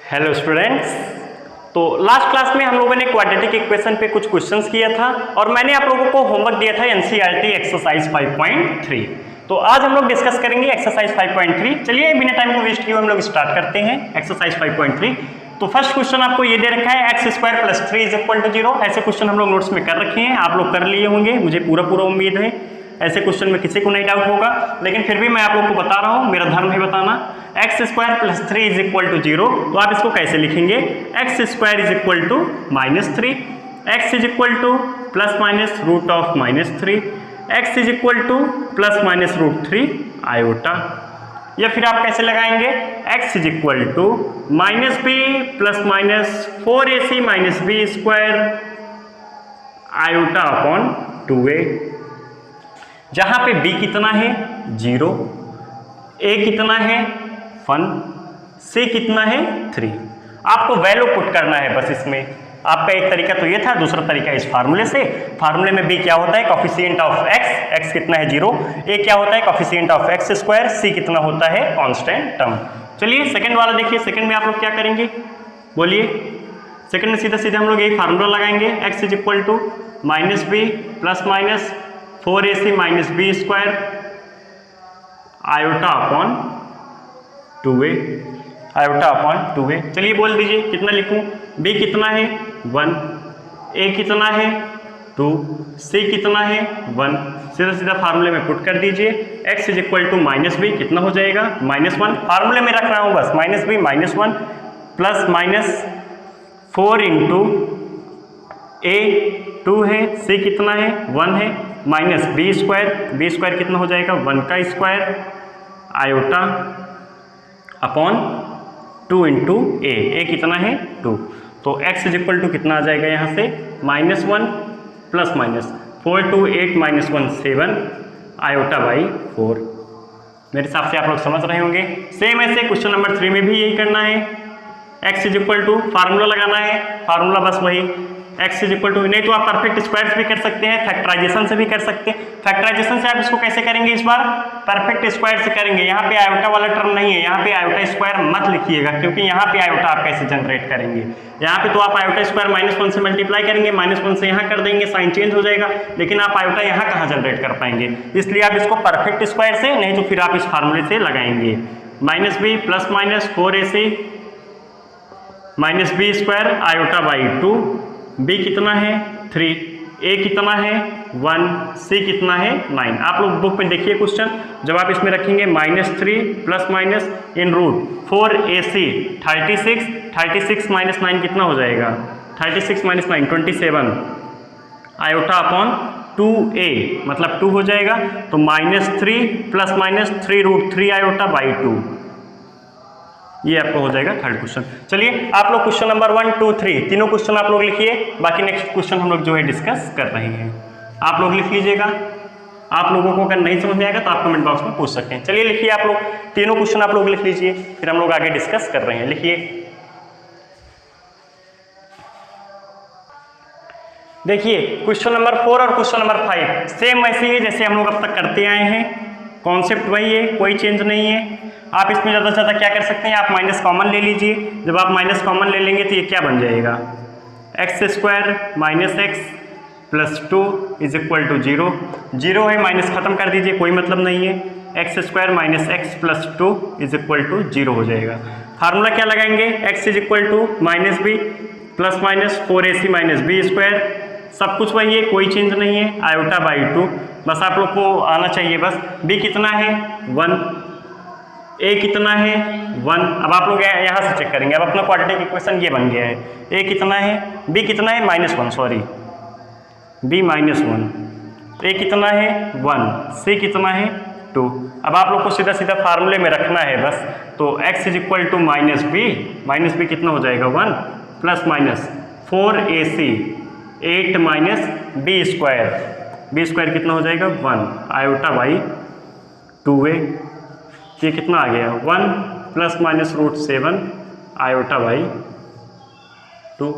Hello students. तो last class में हम लोगों ने क्वाड्रेटिक इक्वेशन पे कुछ क्वेश्चंस किया था और मैंने आप लोगों को होमवर्क दिया था एनसीईआरटी एक्सरसाइज 5.3। तो आज हम लोग डिस्कस करेंगे एक्सरसाइज 5.3। चलिए बिना टाइम को वेस्ट किए हम लोग स्टार्ट करते हैं एक्सरसाइज 5.3। तो फर्स्ट क्वेश्चन आपको ये दे रखा है x² + 3 = 0। ऐसे क्वेश्चन हम लोग नोट्स में कर रखे हैं, आप लोग कर लिए होंगे, मुझे पूरा उम्मीद है। ऐसे क्वेश्चन में किसी को नहीं डाउट होगा, लेकिन फिर भी मैं आप लोग को बता रहा हूँ, मेरा धर्म है बताना। x² + 3 = 0, तो आप इसको कैसे लिखेंगे? x² = -3, x ± √−3, x ± √3 या फिर आप कैसे लगाएंगे? x = -b ± 4ac - b² i/2a। जहां पे b कितना है 0, a कितना है 1, c कितना है 3। आपको वैल्यू पुट करना है बस। इसमें आपका एक तरीका तो ये था, दूसरा तरीका इस फार्मूले से। फार्मूले में b क्या होता है? कोफिशिएंट ऑफ x कितना है 0, a क्या होता है? कोफिशिएंट ऑफ x², c कितना होता है? Constant term. चलिए सेकंड वाला देखिए। सेकंड में आप लोग क्या करेंगे बोलिए? सेकंड में सीधा सीधा हम लोग यही फार्मूला लगाएंगे। x = -b ± 4ac - b² i/2a। चलिए बोल दीजिए कितना लिखूं? b कितना है 1, a कितना है 2, c कितना है 1। सीधा सीधा फार्मूले में पुट कर दीजिए। x = -b कितना हो जाएगा? -1। फार्मूले में रख रहा हूं बस, -b -1 ± 4 × a 2 है, c कितना है 1 है, माइनस b² कितना हो जाएगा? 1² i/2 × a कितना है 2। तो x = कितना आ जाएगा यहाँ से? -1 ± 4 × 8 - 1 7 i/4। मेरे हिसाब से आप लोग समझ रहे होंगे। सेम ऐसे क्वेश्चन नंबर 3 में भी यही करना है। x = फार्मूला लगाना है, फार्मूला बस वही x = नहीं तो आप परफेक्ट स्क्वायर्स भी कर सकते हैं, फैक्टराइजेशन से भी कर सकते हैं। फैक्टराइजेशन से आप इसको कैसे करेंगे? इस बार परफेक्ट स्क्वायर से करेंगे। यहाँ पे आयोटा वाला टर्म नहीं है, यहाँ पे आयोटा² मत लिखिएगा, क्योंकि यहाँ पे आयोटा आप कैसे जनरेट करेंगे? यहाँ पे तो आप आयोटा² -1 से मल्टीप्लाई करेंगे, -1 से यहाँ कर देंगे, साइन चेंज हो जाएगा, लेकिन आप आयोटा यहाँ कहाँ जनरेट कर पाएंगे? इसलिए आप इसको परफेक्ट स्क्वायर से, नहीं तो फिर आप इस फार्मूले से लगाएंगे। -b ± 4ac - b² i/2। b कितना है 3, a कितना है 1, c कितना है 9। आप लोग बुक में देखिए क्वेश्चन, जब आप इसमें रखेंगे -3 ± √4ac 36 - 9 कितना हो जाएगा? 36 - 9 27 i/2a मतलब 2 हो जाएगा। तो -3 ± 3√3 i/2, ये आपको हो जाएगा थर्ड क्वेश्चन। चलिए आप लोग क्वेश्चन नंबर 1, 2, 3 तीनों क्वेश्चन आप लोग लिखिए। बाकी नेक्स्ट क्वेश्चन हम लोग जो है डिस्कस कर रहे हैं, आप लोग लिख लीजिएगा। आप लोगों को अगर नहीं समझ में आएगा तो आप कमेंट बॉक्स में पूछ सकते हैं। चलिए लिखिए, आप लोग तीनों क्वेश्चन आप लोग लिख लीजिए, फिर हम लोग आगे डिस्कस कर रहे हैं। लिखिए, देखिए क्वेश्चन नंबर 4 और क्वेश्चन नंबर 5 सेम वैसे ही जैसे हम लोग अब तक करते आए हैं। कॉन्सेप्ट वही है, कोई चेंज नहीं है। आप इसमें ज़्यादा से ज़्यादा क्या कर सकते हैं? आप माइनस कॉमन ले लीजिए। जब आप माइनस कॉमन ले लेंगे तो ये क्या बन जाएगा? x² - x + 2 = 0। 0 है, माइनस खत्म कर दीजिए, कोई मतलब नहीं है। x² - x + 2 = 0 हो जाएगा। फार्मूला क्या लगाएंगे? x = -b ± 4ac - b²। सब कुछ वही है, कोई चेंज नहीं है। i/2 बस आप लोग को आना चाहिए बस। b कितना है 1, a कितना है 1। अब आप लोग यहाँ से चेक करेंगे। अब अपना क्वाड्रेटिक इक्वेशन ये बन गया है। a कितना है, b कितना है -1 सॉरी, b -1, a कितना है 1, c कितना है 2। अब आप लोग को सीधा सीधा फार्मूले में रखना है बस। तो x = -b कितना हो जाएगा 1 ± 4ac 8 - b² कितना हो जाएगा 1 i/2a। ये कितना आ गया 1 ± √7 i/2।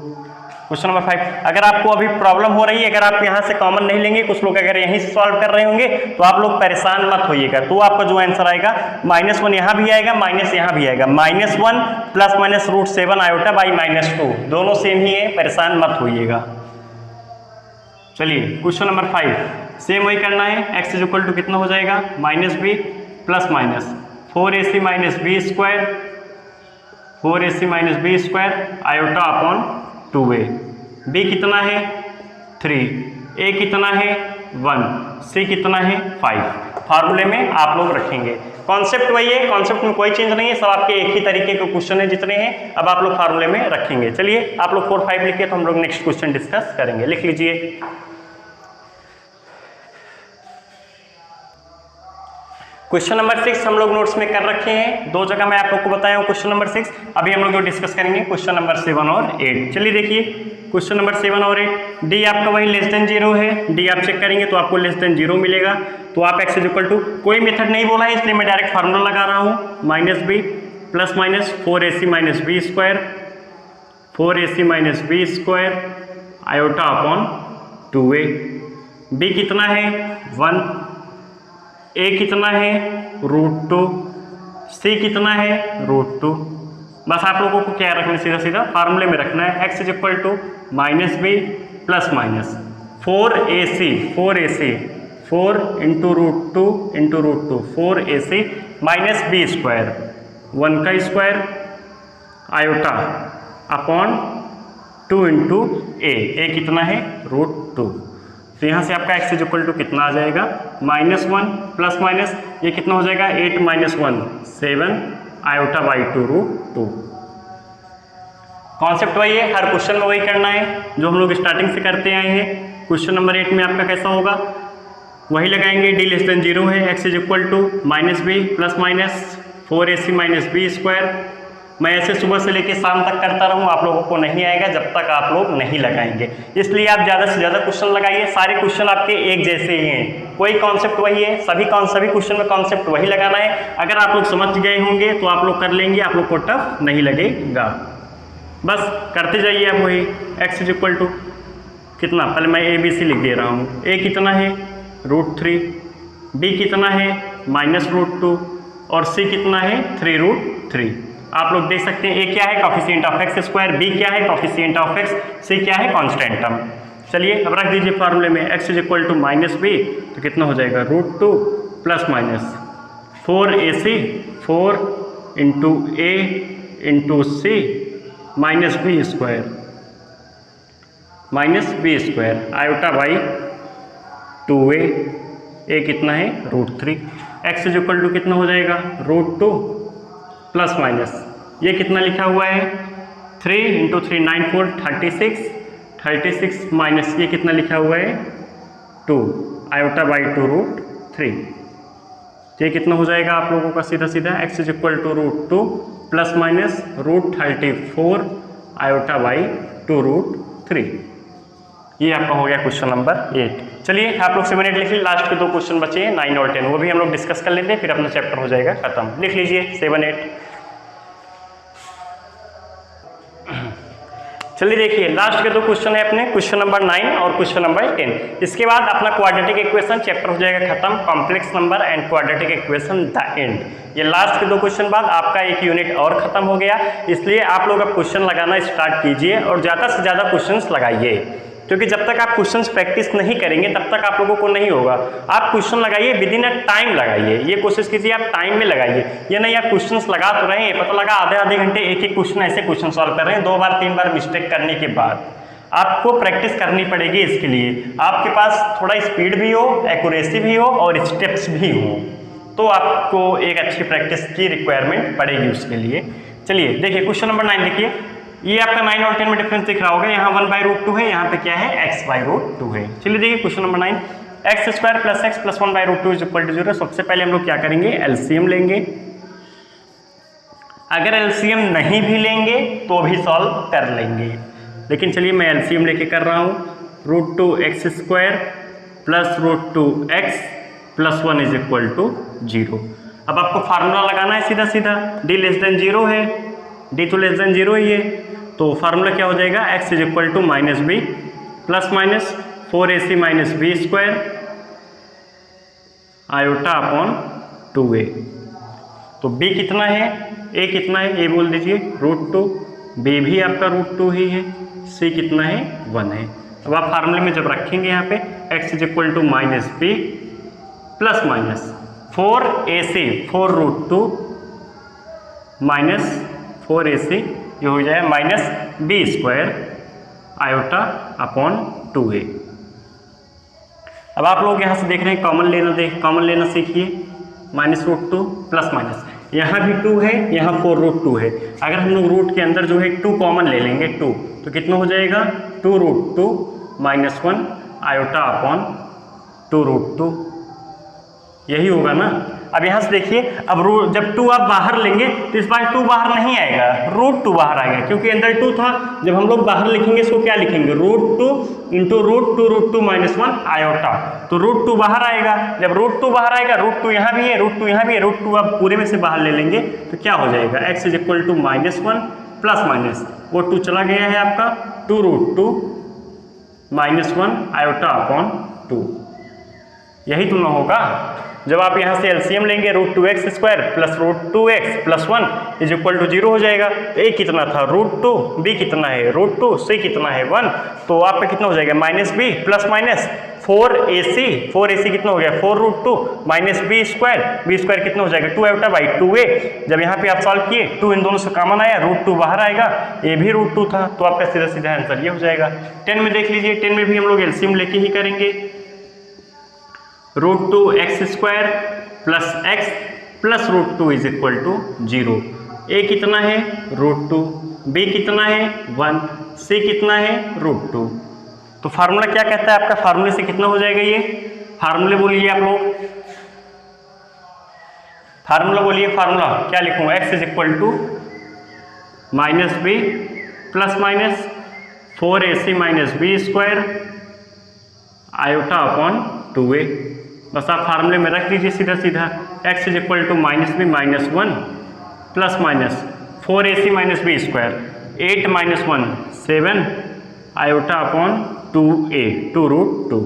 क्वेश्चन नंबर 5, अगर आपको अभी प्रॉब्लम हो रही है, अगर आप यहाँ से कॉमन नहीं लेंगे, कुछ लोग अगर यहीं से सॉल्व कर रहे होंगे, तो आप लोग परेशान मत होइएगा। तो आपका जो आंसर आएगा -1 यहाँ भी आएगा, माइनस यहाँ भी आएगा, -1 प्लस माइनस √7 आयोटा बाई -2, दोनों सेम ही है, परेशान मत होइएगा। चलिए क्वेश्चन नंबर 5 सेम वही करना है। x इक्वल टू कितना हो जाएगा, -b plus minus 4ac - b square, 4ac - b square iota upon 2a। b कितना है 3, a कितना है 1, c कितना है 5। फार्मूले में आप लोग रखेंगे, कॉन्सेप्ट वही है, कॉन्सेप्ट में कोई चेंज नहीं है, सब आपके एक ही तरीके के क्वेश्चन है जितने हैं, अब आप लोग फार्मूले में रखेंगे। चलिए आप लोग 4, 5 लिखिए, तो हम लोग नेक्स्ट क्वेश्चन डिस्कस करेंगे। लिख लीजिए क्वेश्चन नंबर 6 हम लोग नोट्स में कर रखे हैं, 2 जगह मैं आप लोग को बताया हूँ क्वेश्चन नंबर 6। अभी हम लोग जो डिस्कस करेंगे क्वेश्चन नंबर 7 और 8। चलिए देखिए क्वेश्चन नंबर 7 और 8, डी आपका वही <0 है, डी आप चेक करेंगे तो आपको <0 मिलेगा। तो आप x इक्वल टू, कोई मेथड नहीं बोला है इसलिए मैं डायरेक्ट फार्मूला लगा रहा हूँ, -b plus minus 4ac - b square, 4ac - b square iota upon 2a। b कितना है 1, a कितना है √2, c कितना है √2। बस आप लोगों को क्या रखना है, सीधा सीधा फार्मूले में रखना है। x equal to -b plus minus 4ac 4 into √2 4ac minus b square, 1 का square iota upon 2 into a कितना है √2। तो यहाँ से आपका x इक्वल टू कितना आ जाएगा, -1 प्लस माइनस ये कितना हो जाएगा 8 - 1 7 आयोटा बाई 2√2। कॉन्सेप्ट वही है, हर क्वेश्चन में वही करना है जो हम लोग स्टार्टिंग से करते आए हैं। क्वेश्चन नंबर 8 में आपका कैसा होगा, वही लगाएंगे, d <0 है, x equal to -b plus minus 4ac - b square. मैं ऐसे सुबह से लेकर शाम तक करता रहूँ, आप लोगों को नहीं आएगा जब तक आप लोग नहीं लगाएंगे, इसलिए आप ज़्यादा से ज़्यादा क्वेश्चन लगाइए। सारे क्वेश्चन आपके एक जैसे ही हैं, कोई कॉन्सेप्ट वही है, सभी क्वेश्चन में कॉन्सेप्ट वही लगाना है। अगर आप लोग समझ गए होंगे तो आप लोग कर लेंगे, आप लोग को टफ नहीं लगेगा। बस करते जाइए आप वही। x इक्वल टू कितना, पहले मैं ABC लिख दे रहा हूँ, a कितना है √3, b कितना है -√2 और c कितना है 3√3। आप लोग देख सकते हैं a क्या है coefficient of x square, b क्या है कॉफिशिएंट ऑफ x, c क्या है कांस्टेंट टर्म। चलिए अब रख दीजिए फार्मूले में, x इक्वल टू -b तो कितना हो जाएगा √2 plus minus 4ac 4 into a into c minus b square iota by 2a कितना है √3। x इक्वल टू कितना हो जाएगा √2 प्लस माइनस ये कितना लिखा हुआ है 3 इंटू 3 9 4 36 माइनस ये कितना लिखा हुआ है 2 आयोटा बाई 2√3। ये कितना हो जाएगा आप लोगों का सीधा सीधा, x equal to √2 plus minus √34 iota by 2√3। ये आपका हो गया क्वेश्चन नंबर 8। चलिए आप लोग 7 8 लिख लीजिए, लास्ट के 2 क्वेश्चन बचे हैं 9 और 10, वो भी हम लोग डिस्कस कर लेते हैं, फिर अपना चैप्टर हो जाएगा खत्म। लिख लीजिए 7 8। चलिए देखिए लास्ट के 2 क्वेश्चन है अपने, क्वेश्चन नंबर 9 और क्वेश्चन नंबर 10। इसके बाद अपना क्वाड्रेटिक इक्वेशन चैप्टर हो जाएगा खत्म, complex number and quadratic equation the end. ये लास्ट के 2 क्वेश्चन बाद आपका एक यूनिट और खत्म हो गया, इसलिए आप लोग अब क्वेश्चन लगाना स्टार्ट कीजिए और ज़्यादा से ज़्यादा क्वेश्चन लगाइए, क्योंकि जब तक आप क्वेश्चंस प्रैक्टिस नहीं करेंगे तब तक आप लोगों को नहीं होगा। आप क्वेश्चन लगाइए, विदिन अ टाइम लगाइए, ये कोशिश कीजिए आप टाइम में लगाइए। ये नहीं आप क्वेश्चंस लगा तो रहे हैं, पता लगा आधे घंटे एक क्वेश्चन ऐसे क्वेश्चन सॉल्व कर रहे हैं, 2 बार 3 बार मिस्टेक करने के बाद आपको प्रैक्टिस करनी पड़ेगी। इसके लिए आपके पास थोड़ा स्पीड भी हो, एक्यूरेसी भी हो और स्टेप्स भी हो, तो आपको एक अच्छी प्रैक्टिस की रिक्वायरमेंट पड़ेगी उसके लिए। चलिए देखिए क्वेश्चन नंबर 9 देखिए, ये आपका 9 और 10 में डिफरेंस दिख रहा होगा, यहाँ 1/√2 है, यहाँ पे क्या है x/√2 है। चलिए देखिए क्वेश्चन नंबर 9, x² + x + 1/√2 = 0। सबसे पहले हम लोग क्या करेंगे, एलसीएम लेंगे। अगर एलसीएम नहीं भी लेंगे तो भी सॉल्व कर लेंगे, लेकिन चलिए मैं एलसीएम लेके कर रहा हूँ। √2x² + √2x + 1 = 0। अब आपको फार्मूला लगाना है सीधा सीधा, d <0 है, d तो <0 ही है, तो फार्मूला क्या हो जाएगा, x is equal to minus B plus minus 4ac minus B square iota upon 2a। तो b कितना है, a कितना है, a बोल दीजिए √2, b भी आपका √2 ही है, c कितना है 1 है। अब आप फार्मूले में जब रखेंगे यहाँ पे x is equal to minus B plus minus 4ac 4√2 minus 4ac ये हो जाए minus B square iota upon 2a। अब आप लोग यहाँ से देख रहे हैं कॉमन लेना सीखिए, -√2 प्लस माइनस, यहाँ भी 2 है, यहाँ 4√2 है। अगर हम लोग रूट के अंदर जो है 2 कॉमन ले लेंगे 2, तो कितना हो जाएगा 2√2 माइनस 1 आयोटा अपॉन 2√2, यही होगा ना। अब यहाँ से देखिए, अब जब 2 आप बाहर लेंगे तो इस बार 2 बाहर नहीं आएगा, √2 बाहर आएगा, क्योंकि अंदर 2 था। जब हम लोग बाहर लिखेंगे इसको क्या लिखेंगे, √2 इंटू √2 माइनस 1 आयोटा, तो √2 बाहर आएगा। जब √2 बाहर आएगा, √2 यहाँ भी है, √2 यहाँ भी है, √2 आप पूरे में से बाहर ले लेंगे तो क्या हो जाएगा, x is equal to -1 plus minus वो 2 चला गया है आपका 2√2 माइनस 1 आयोटा अपॉन 2, यही तुलना होगा। जब आप यहाँ से एलसीएम लेंगे √2x square plus √2x plus 1 is equal to 0 हो जाएगा। तो a कितना था √2, b कितना है √2, c कितना है 1, तो आपका कितना हो जाएगा -b प्लस माइनस 4ac कितना हो गया 4√2 माइनस b स्क्वायर कितना हो जाएगा 2 आयोटा बाई 2a। जब यहाँ पे आप सॉल्व किए 2 इन दोनों से कॉमन आया, √2 बाहर आएगा, a भी √2 था, तो आपका सीधा सीधा आंसर ये हो जाएगा। 10 में देख लीजिए, 10 में भी हम लोग एलसीएम लेके ही करेंगे, √2x square plus x plus √2 is equal to 0। a कितना है √2, b कितना है 1, c कितना है √2। तो फार्मूला क्या कहता है आपका, फार्मूले से कितना हो जाएगा ये, फार्मूले बोलिए आप लोग, फार्मूला बोलिए, फार्मूला क्या लिखूँ, x is equal to minus B plus minus 4ac minus B square iota upon 2a। बस आप फार्मूले में रख दीजिए सीधा सीधा, x is equal to -b minus 1 plus minus 4ac minus B square 8 minus 1 7 iota upon 2a 2√2।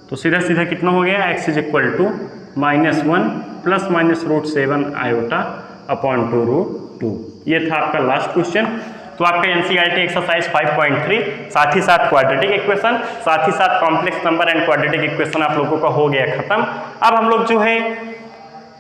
तो सीधा सीधा कितना हो गया, x is equal to -1 plus minus √7 iota upon 2√2। ये था आपका लास्ट क्वेश्चन। तो आपका एनसीईआरटी एक्सरसाइज 5.3 साथ ही साथ क्वाड्रेटिक इक्वेशन, साथ ही साथ complex number and quadratic equation आप लोगों का हो गया खत्म। अब हम लोग जो है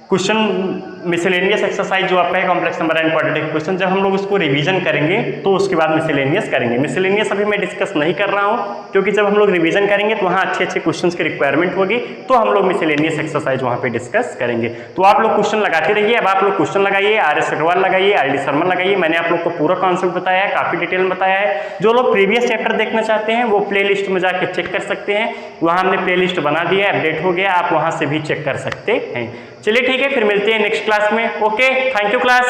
क्वेश्चन मिसलेनियस एक्सरसाइज जो आपका है complex number and quadratic equation, जब हम लोग इसको रिवीजन करेंगे तो उसके बाद मिसलेनियस करेंगे। मिसलेनियस अभी मैं डिस्कस नहीं कर रहा हूँ, क्योंकि जब हम लोग रिवीजन करेंगे तो वहाँ अच्छे अच्छे क्वेश्चंस की रिक्वायरमेंट होगी, तो हम लोग मिसलेनियस एक्सरसाइज वहाँ पे डिस्कस करेंगे। तो आप लोग क्वेश्चन लगाते रहिए। अब आप लोग क्वेश्चन लगाइए, RS अग्रवाल लगाइए, RD शर्मा लगाइए। मैंने आप लोग को पूरा कॉन्सेप्ट बताया है, काफी डिटेल में बताया है। जो लोग प्रीवियस चैप्टर देखना चाहते हैं वो प्ले लिस्ट में जाकर चेक कर सकते हैं, वहाँ हमने प्ले लिस्ट बना दिया है, अपडेट हो गया, आप वहाँ से भी चेक कर सकते हैं। चलिए ठीक है, फिर मिलते हैं नेक्स्ट क्लास में। Okay, thank you class.